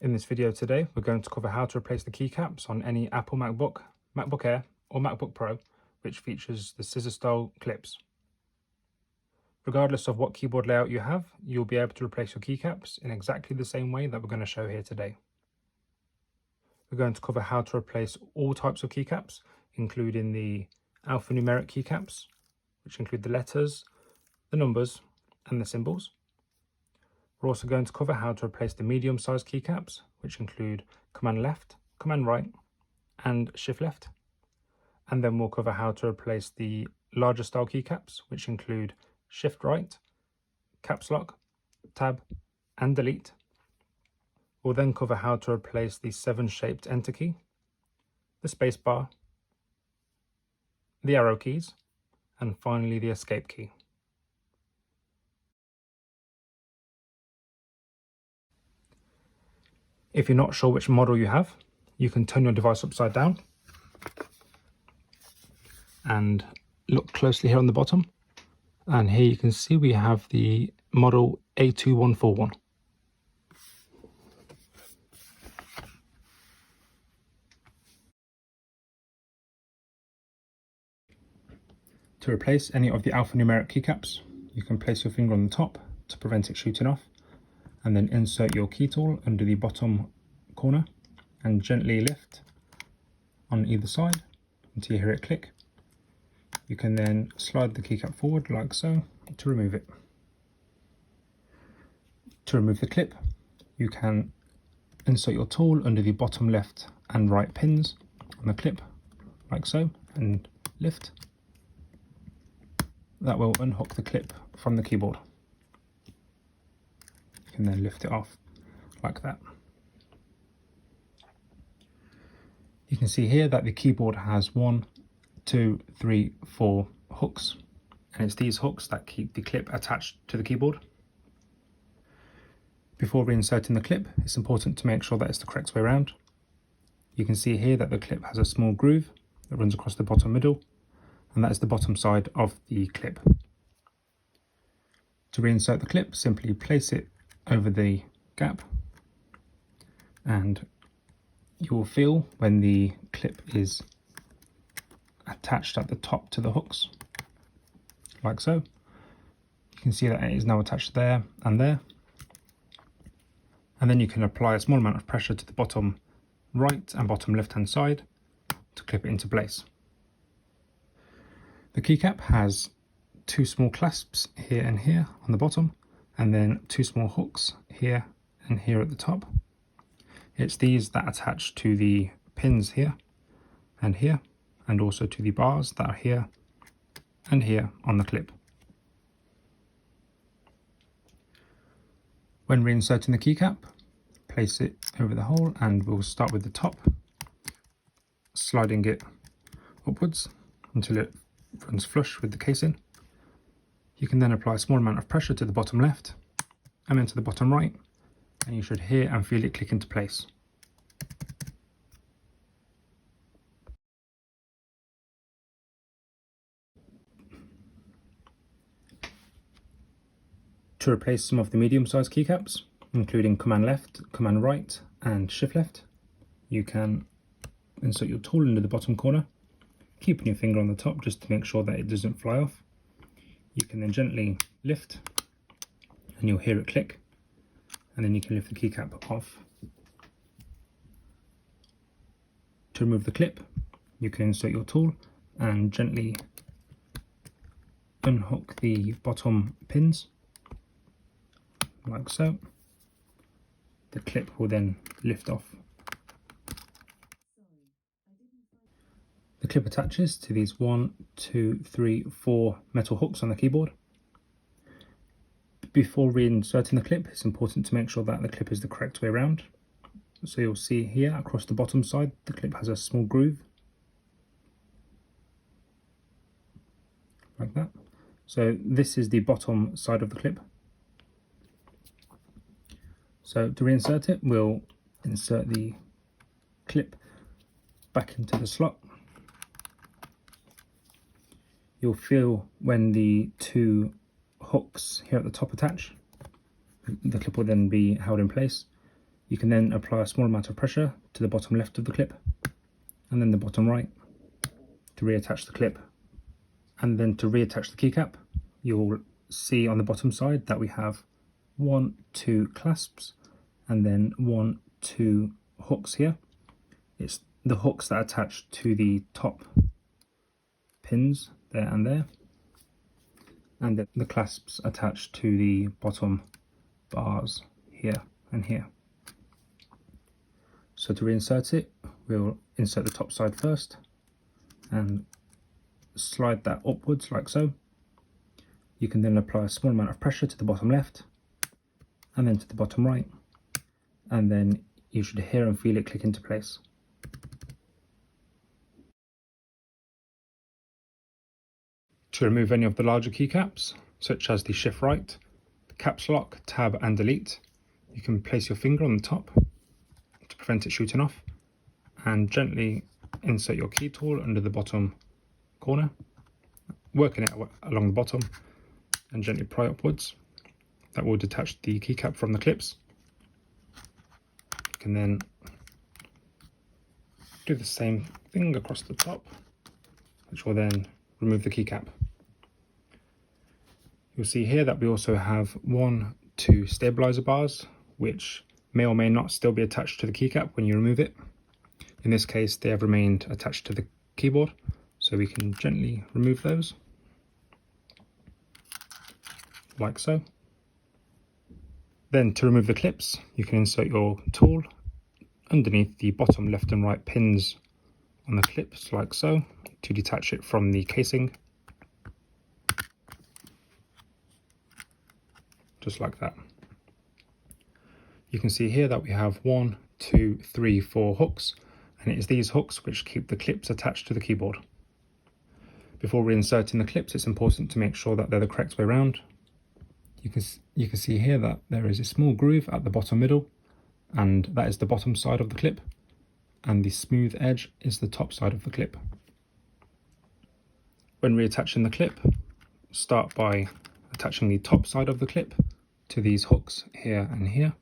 In this video today, we're going to cover how to replace the keycaps on any Apple MacBook, MacBook Air or MacBook Pro, which features the scissor style clips. Regardless of what keyboard layout you have, you'll be able to replace your keycaps in exactly the same way that we're going to show here today. We're going to cover how to replace all types of keycaps, including the alphanumeric keycaps, which include the letters, the numbers and the symbols. We're also going to cover how to replace the medium-sized keycaps, which include Command left, Command right, and Shift left. And then we'll cover how to replace the larger style keycaps, which include Shift right, Caps Lock, Tab, and Delete. We'll then cover how to replace the 7-shaped Enter key, the Spacebar, the arrow keys, and finally the Escape key. If you're not sure which model you have, you can turn your device upside down and look closely here on the bottom. And here you can see we have the model A2141. To replace any of the alphanumeric keycaps, you can place your finger on the top to prevent it shooting off, and then insert your key tool under the bottom corner and gently lift on either side until you hear it click. You can then slide the keycap forward like so to remove it. To remove the clip, you can insert your tool under the bottom left and right pins on the clip like so and lift. That will unhook the clip from the keyboard. You can then lift it off like that. You can see here that the keyboard has 1, 2, 3, 4 hooks, and it's these hooks that keep the clip attached to the keyboard. Before reinserting the clip, it's important to make sure that it's the correct way around. You can see here that the clip has a small groove that runs across the bottom middle, and that is the bottom side of the clip. To reinsert the clip, simply place it over the gap, and you will feel when the clip is attached at the top to the hooks, like so. You can see that it is now attached there, and then you can apply a small amount of pressure to the bottom right and bottom left hand side to clip it into place. The keycap has 2 small clasps here and here on the bottom, and then 2 small hooks here and here at the top. It's these that attach to the pins here, and also to the bars that are here and here on the clip. When reinserting the keycap, place it over the hole, and we'll start with the top, sliding it upwards until it runs flush with the casing. You can then apply a small amount of pressure to the bottom left and then to the bottom right, and you should hear and feel it click into place. To replace some of the medium-sized keycaps, including Command left, Command right and Shift left, you can insert your tool into the bottom corner, keeping your finger on the top just to make sure that it doesn't fly off. You can then gently lift and you'll hear it click, and then you can lift the keycap off. To remove the clip, you can insert your tool and gently unhook the bottom pins like so. The clip will then lift off. The clip attaches to these 1, 2, 3, 4 metal hooks on the keyboard. Before reinserting the clip, it's important to make sure that the clip is the correct way around. So you'll see here across the bottom side, the clip has a small groove, like that. So this is the bottom side of the clip. So to reinsert it, we'll insert the clip back into the slot. You'll feel when the 2 hooks here at the top attach, the clip will then be held in place. You can then apply a small amount of pressure to the bottom left of the clip and then the bottom right to reattach the clip. And then to reattach the keycap, you'll see on the bottom side that we have 1, 2 clasps and then 1, 2 hooks here. It's the hooks that attach to the top pins there, and then the clasps attached to the bottom bars here and here. So to reinsert it, we'll insert the top side first and slide that upwards like so. You can then apply a small amount of pressure to the bottom left and then to the bottom right, and then you should hear and feel it click into place. To remove any of the larger keycaps, such as the shift right, the caps lock, tab and delete, you can place your finger on the top to prevent it shooting off and gently insert your key tool under the bottom corner, working it along the bottom and gently pry upwards. That will detach the keycap from the clips. You can then do the same thing across the top, which will then remove the keycap. You'll see here that we also have 1, 2 stabilizer bars, which may or may not still be attached to the keycap when you remove it. In this case, they have remained attached to the keyboard, so we can gently remove those, like so. Then to remove the clips, you can insert your tool underneath the bottom left and right pins on the clips, like so, to detach it from the casing. Just like that. You can see here that we have 1, 2, 3, 4 hooks, and it is these hooks which keep the clips attached to the keyboard. Before reinserting the clips, it's important to make sure that they're the correct way around. You can see here that there is a small groove at the bottom middle, and that is the bottom side of the clip, and the smooth edge is the top side of the clip. When reattaching the clip, start by attaching the top side of the clip to these hooks here and here.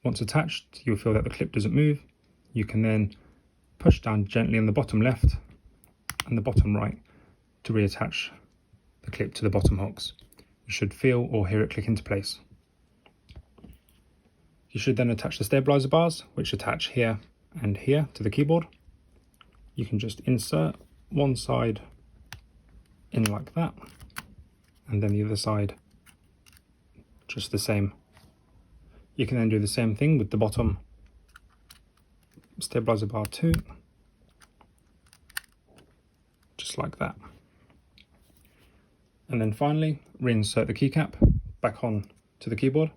Once attached, you'll feel that the clip doesn't move. You can then push down gently on the bottom left and the bottom right to reattach the clip to the bottom hooks. You should feel or hear it click into place. You should then attach the stabilizer bars, which attach here and here to the keyboard. You can just insert one side in like that, and then the other side just the same. You can then do the same thing with the bottom stabilizer bar too, just like that. And then finally, reinsert the keycap back on to the keyboard.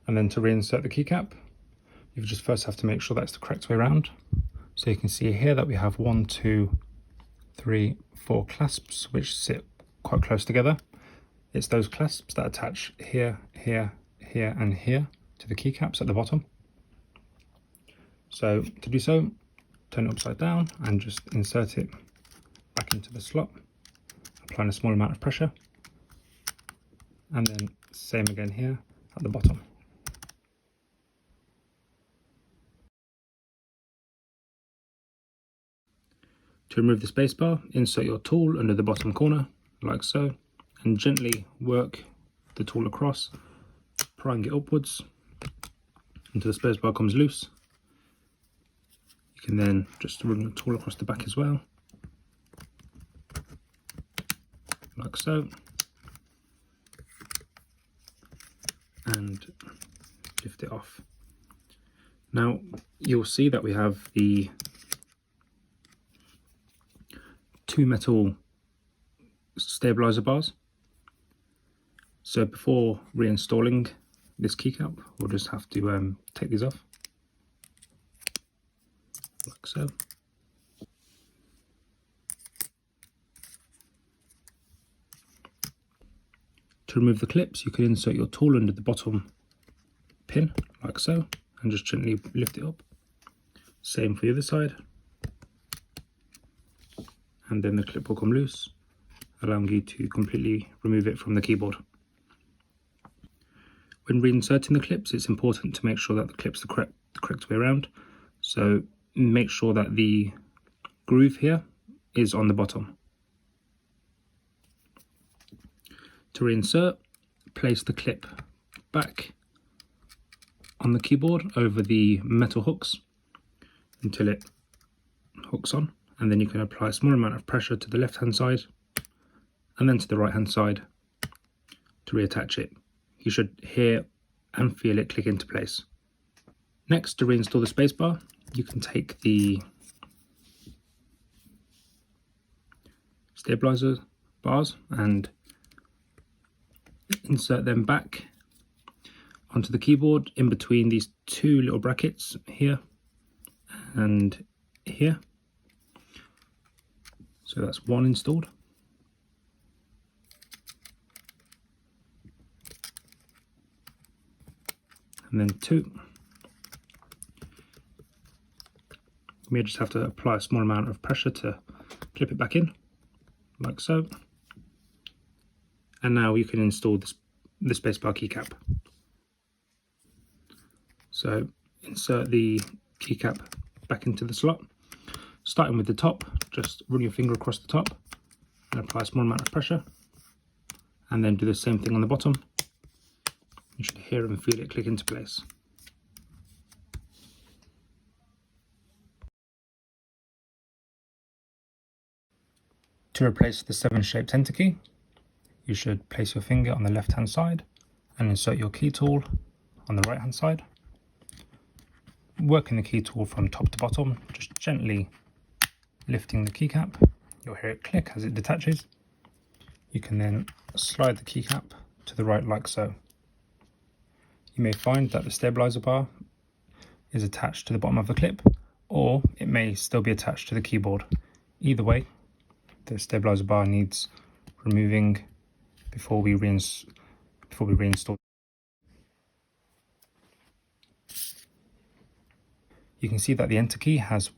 And then to reinsert the keycap, you just first have to make sure that's the correct way around. So you can see here that we have 1, 2, 3, 4 clasps which sit quite close together. It's those clasps that attach here, here, here and here to the keycaps at the bottom. So to do so, turn it upside down and just insert it back into the slot, applying a small amount of pressure, and then same again here at the bottom. To remove the spacebar, insert your tool under the bottom corner, like so, and gently work the tool across, prying it upwards until the spacebar comes loose. You can then just run the tool across the back as well, like so, and lift it off. Now you'll see that we have the 2 metal stabilizer bars. So before reinstalling this keycap, we'll just have to take these off, like so. To remove the clips, you can insert your tool under the bottom pin, like so, and just gently lift it up. Same for the other side. And then the clip will come loose, allowing you to completely remove it from the keyboard. When reinserting the clips, it's important to make sure that the clip's the correct way around. So make sure that the groove here is on the bottom. To reinsert, place the clip back on the keyboard over the metal hooks until it hooks on, and then you can apply a small amount of pressure to the left hand side and then to the right hand side to reattach it. You should hear and feel it click into place. Next, to reinstall the spacebar, you can take the stabilizer bars and insert them back onto the keyboard in between these two little brackets here and here. So that's one installed. And then two. You may just have to apply a small amount of pressure to clip it back in, like so. And now you can install the spacebar keycap. So insert the keycap back into the slot, starting with the top. Just run your finger across the top and apply a small amount of pressure, and then do the same thing on the bottom. You should hear and feel it click into place. To replace the 7-shaped enter key, you should place your finger on the left hand side and insert your key tool on the right hand side. Working the key tool from top to bottom, just gently lifting the keycap. You'll hear it click as it detaches. You can then slide the keycap to the right like so. You may find that the stabilizer bar is attached to the bottom of the clip, or it may still be attached to the keyboard. Either way, the stabilizer bar needs removing before we reinstall. You can see that the enter key has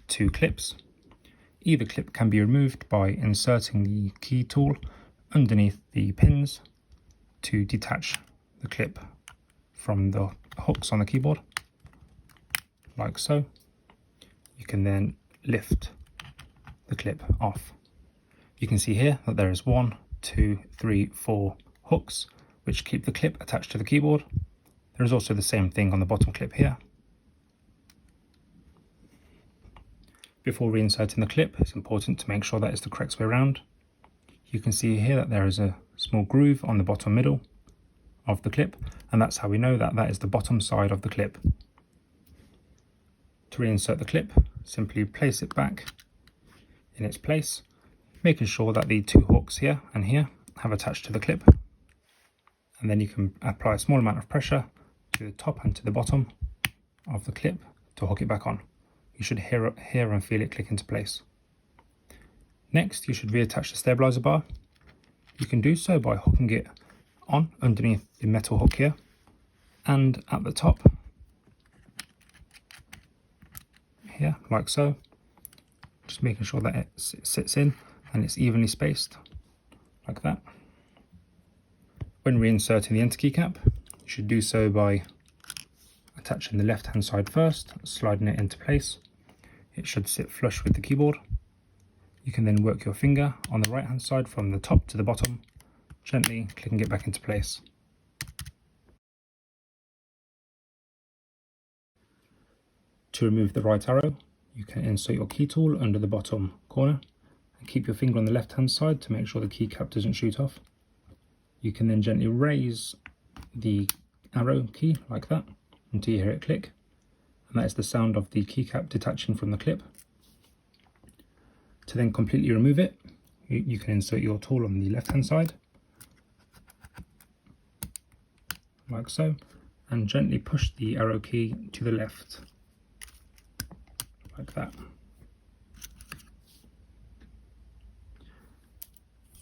2 clips. Either clip can be removed by inserting the key tool underneath the pins to detach the clip from the hooks on the keyboard, like so. You can then lift the clip off. You can see here that there is 1, 2, 3, 4 hooks which keep the clip attached to the keyboard. There is also the same thing on the bottom clip here. Before reinserting the clip, it's important to make sure that it's the correct way around. You can see here that there is a small groove on the bottom middle of the clip, and that's how we know that that is the bottom side of the clip. To reinsert the clip, simply place it back in its place, making sure that the 2 hooks here and here have attached to the clip, and then you can apply a small amount of pressure to the top and to the bottom of the clip to hook it back on. You should hear and feel it click into place. Next, you should reattach the stabilizer bar. You can do so by hooking it on underneath the metal hook here and at the top here, like so. Just making sure that it sits in and it's evenly spaced, like that. When reinserting the enter keycap, you should do so by attaching the left hand side first, sliding it into place. It should sit flush with the keyboard. You can then work your finger on the right hand side from the top to the bottom, gently clicking it back into place. To remove the right arrow, you can insert your key tool under the bottom corner and keep your finger on the left hand side to make sure the keycap doesn't shoot off. You can then gently raise the arrow key like that until you hear it click, and that is the sound of the keycap detaching from the clip. To then completely remove it, you can insert your tool on the left hand side, like so, and gently push the arrow key to the left, like that.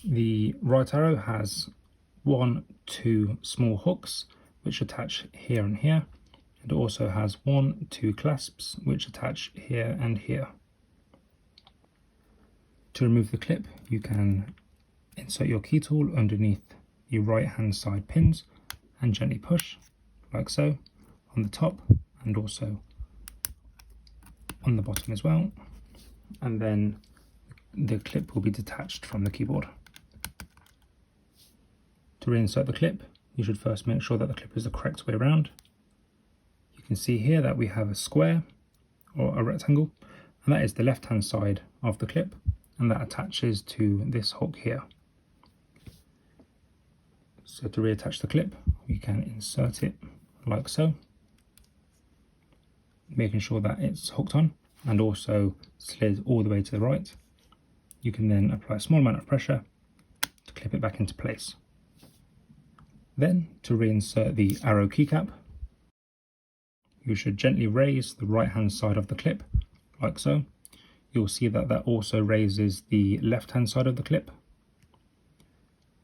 The right arrow has 1, 2 small hooks which attach here and here. It also has 1, 2 clasps which attach here and here. To remove the clip, you can insert your key tool underneath the right hand side pins and gently push, like so, on the top and also on the bottom as well. And then the clip will be detached from the keyboard. To reinsert the clip, you should first make sure that the clip is the correct way around. You can see here that we have a square or a rectangle, and that is the left hand side of the clip, and that attaches to this hook here. So to reattach the clip, we can insert it like so, making sure that it's hooked on and also slid all the way to the right. You can then apply a small amount of pressure to clip it back into place. Then, to reinsert the arrow keycap, you should gently raise the right hand side of the clip, like so. You'll see that that also raises the left hand side of the clip.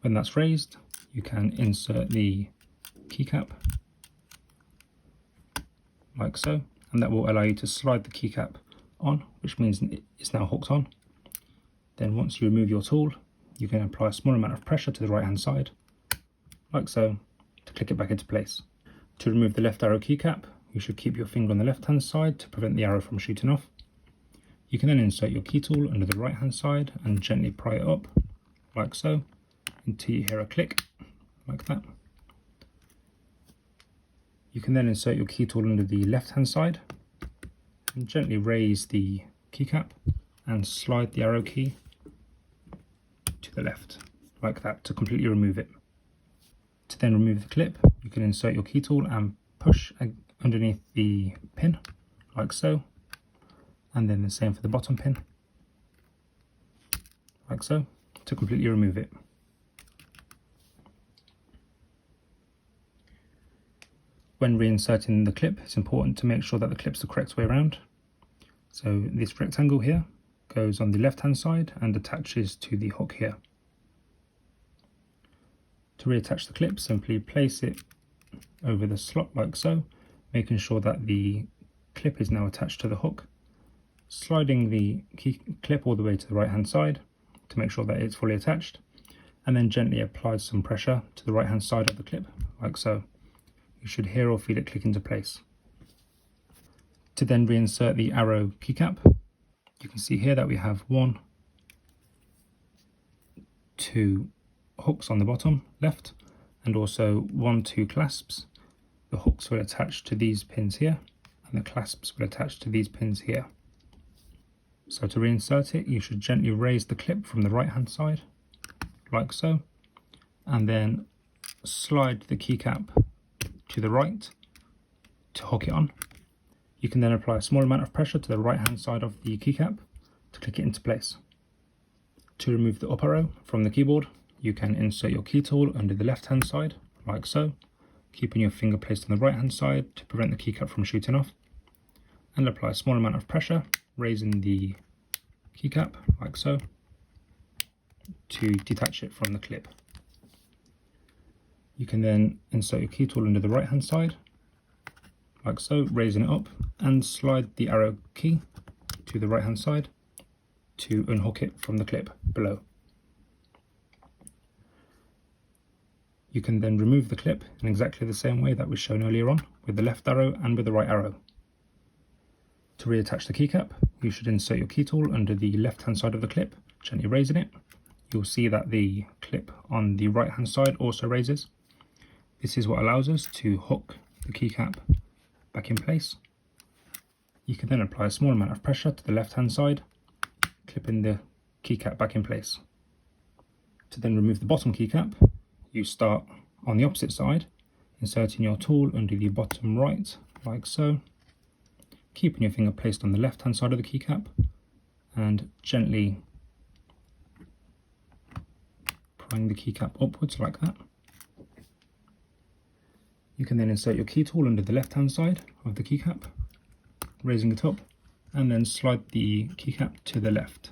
When that's raised, you can insert the keycap, like so, and that will allow you to slide the keycap on, which means it's now hooked on. Then once you remove your tool, you can apply a small amount of pressure to the right hand side, like so, to click it back into place. To remove the left arrow keycap, you should keep your finger on the left hand side to prevent the arrow from shooting off. You can then insert your key tool under the right hand side and gently pry it up, like so, until you hear a click, like that. You can then insert your key tool under the left hand side and gently raise the keycap and slide the arrow key to the left, like that, to completely remove it. To then remove the clip, you can insert your key tool and push underneath the pin, like so, and then the same for the bottom pin, like so, to completely remove it. When reinserting the clip, it's important to make sure that the clip's the correct way around. So this rectangle here goes on the left hand side and attaches to the hook here. To reattach the clip, simply place it over the slot like so, making sure that the clip is now attached to the hook, sliding the clip all the way to the right hand side to make sure that it's fully attached, and then gently apply some pressure to the right hand side of the clip, like so. You should hear or feel it click into place. To then reinsert the arrow keycap, you can see here that we have 1, 2 hooks on the bottom left, and also 1, 2 clasps. The hooks will attach to these pins here, and the clasps will attach to these pins here. So to reinsert it, you should gently raise the clip from the right hand side, like so, and then slide the keycap to the right to hook it on. You can then apply a small amount of pressure to the right hand side of the keycap to click it into place. To remove the up arrow from the keyboard, you can insert your key tool under the left hand side, like so, keeping your finger placed on the right hand side to prevent the keycap from shooting off, and apply a small amount of pressure, raising the keycap, like so, to detach it from the clip. You can then insert your key tool under the right hand side, like so, raising it up, and slide the arrow key to the right hand side to unhook it from the clip below. You can then remove the clip in exactly the same way that was shown earlier on, with the left arrow and with the right arrow. To reattach the keycap, you should insert your key tool under the left hand side of the clip, gently raising it. You'll see that the clip on the right hand side also raises. This is what allows us to hook the keycap back in place. You can then apply a small amount of pressure to the left hand side, clipping the keycap back in place. To then remove the bottom keycap, you start on the opposite side, inserting your tool under the bottom right, like so, keeping your finger placed on the left hand side of the keycap, and gently prying the keycap upwards like that. You can then insert your key tool under the left hand side of the keycap, raising it up, and then slide the keycap to the left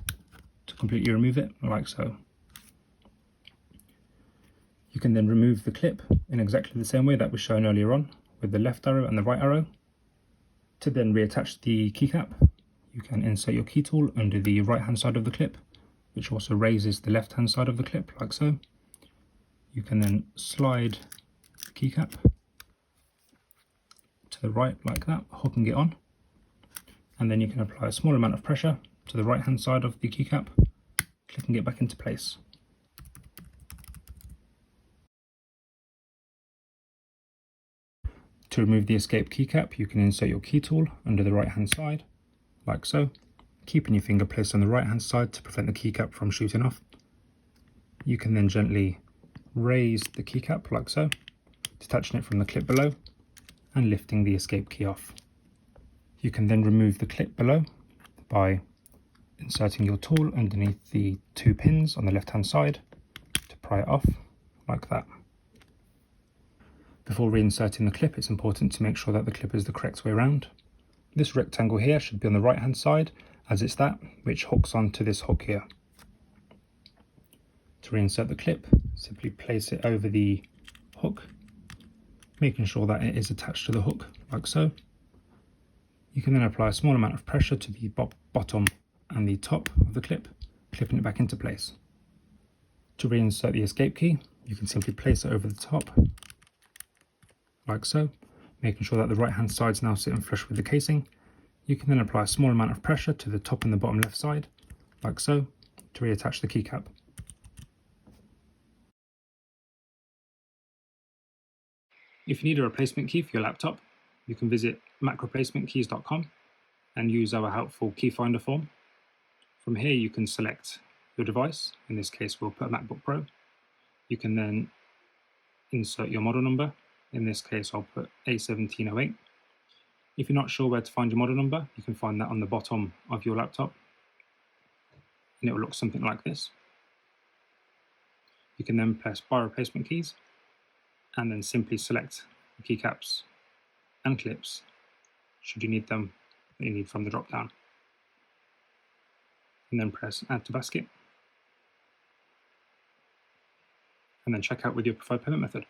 to completely remove it, like so. You can then remove the clip in exactly the same way that was shown earlier on, with the left arrow and the right arrow. To then reattach the keycap, you can insert your key tool under the right hand side of the clip, which also raises the left hand side of the clip, like so. You can then slide the keycap to the right like that, hooking it on, and then you can apply a small amount of pressure to the right hand side of the keycap, clicking it back into place. To remove the escape keycap, you can insert your key tool under the right hand side, like so, keeping your finger placed on the right hand side to prevent the keycap from shooting off. You can then gently raise the keycap like so, detaching it from the clip below and lifting the escape key off. You can then remove the clip below by inserting your tool underneath the 2 pins on the left hand side to pry it off like that. Before reinserting the clip, it's important to make sure that the clip is the correct way around. This rectangle here should be on the right hand side, as it's that which hooks onto this hook here. To reinsert the clip, simply place it over the hook, making sure that it is attached to the hook, like so. You can then apply a small amount of pressure to the bottom and the top of the clip, clipping it back into place. To reinsert the escape key, you can simply place it over the top, like so, making sure that the right hand side is now sitting flush with the casing. You can then apply a small amount of pressure to the top and the bottom left side, like so, to reattach the keycap. If you need a replacement key for your laptop, you can visit macreplacementkeys.com and use our helpful key finder form. From here you can select your device, in this case we'll put a MacBook Pro. You can then insert your model number, in this case I'll put A1708. If you're not sure where to find your model number, you can find that on the bottom of your laptop and it will look something like this. You can then press buy replacement keys and then simply select the keycaps and clips should you need them that you need from the drop down, and then press add to basket and then check out with your preferred payment method.